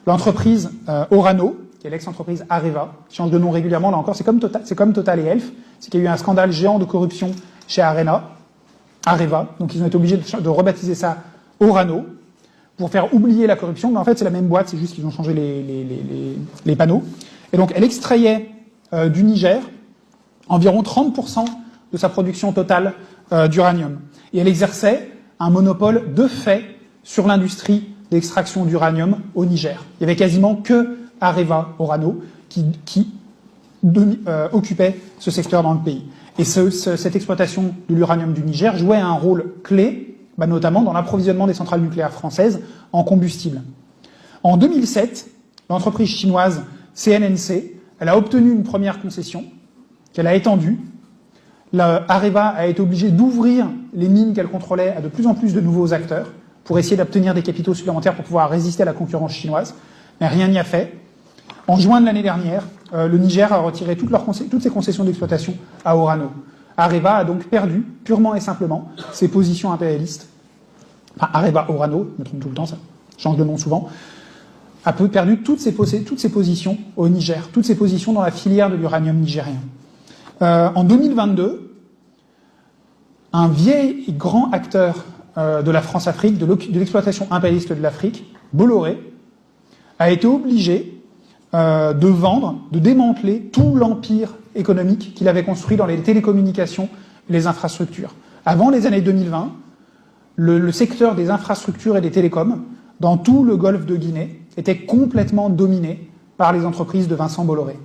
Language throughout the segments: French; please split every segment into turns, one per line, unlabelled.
l'entreprise Orano, qui est l'ex-entreprise Areva, qui change de nom régulièrement, là encore, c'est comme Total et Elf, c'est qu'il y a eu un scandale géant de corruption chez Areva, donc ils ont été obligés de rebaptiser ça Orano, pour faire oublier la corruption, mais en fait c'est la même boîte, c'est juste qu'ils ont changé les panneaux. Et donc elle extrayait du Niger environ 30% de sa production totale d'uranium. Et elle exerçait un monopole de fait sur l'industrie d'extraction d'uranium au Niger. Il y avait quasiment que Areva Orano qui occupait ce secteur dans le pays. Et cette exploitation de l'uranium du Niger jouait un rôle clé, notamment dans l'approvisionnement des centrales nucléaires françaises en combustible. En 2007, l'entreprise chinoise CNNC, elle a obtenu une première concession qu'elle a étendue. Areva a été obligée d'ouvrir les mines qu'elle contrôlait à de plus en plus de nouveaux acteurs pour essayer d'obtenir des capitaux supplémentaires pour pouvoir résister à la concurrence chinoise. Mais rien n'y a fait. En juin de l'année dernière, le Niger a retiré toutes ses concessions d'exploitation à Orano. Areva a donc perdu, purement et simplement, ses positions impérialistes. Enfin, Areva Orano, je me trompe tout le temps, ça change de nom souvent, a perdu toutes ses positions au Niger, toutes ses positions dans la filière de l'uranium nigérien. En 2022, un vieil et grand acteur de la France-Afrique, de l'exploitation impérialiste de l'Afrique, Bolloré, a été obligé de vendre, de démanteler tout l'empire économique qu'il avait construit dans les télécommunications et les infrastructures. Avant les années 2020, le secteur des infrastructures et des télécoms, dans tout le golfe de Guinée, était complètement dominé par les entreprises de Vincent Bolloré.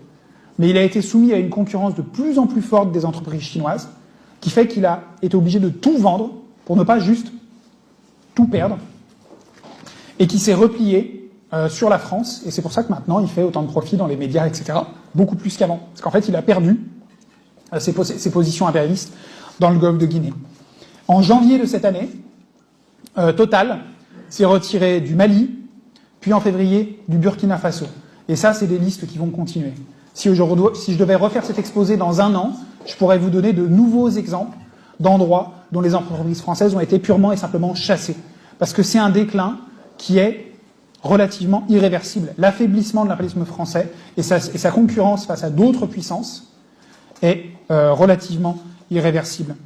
Mais il a été soumis à une concurrence de plus en plus forte des entreprises chinoises, qui fait qu'il a été obligé de tout vendre pour ne pas juste tout perdre, et qui s'est replié sur la France, et c'est pour ça que maintenant il fait autant de profits dans les médias, etc., beaucoup plus qu'avant. Parce qu'en fait, il a perdu ses positions impérialistes dans le golfe de Guinée. En janvier de cette année, Total s'est retiré du Mali, puis en février du Burkina Faso. Et ça, c'est des listes qui vont continuer. Si je devais refaire cet exposé dans un an, je pourrais vous donner de nouveaux exemples d'endroits dont les entreprises françaises ont été purement et simplement chassées. Parce que c'est un déclin qui est relativement irréversible. L'affaiblissement de l'impérialisme français et sa concurrence face à d'autres puissances est relativement irréversible.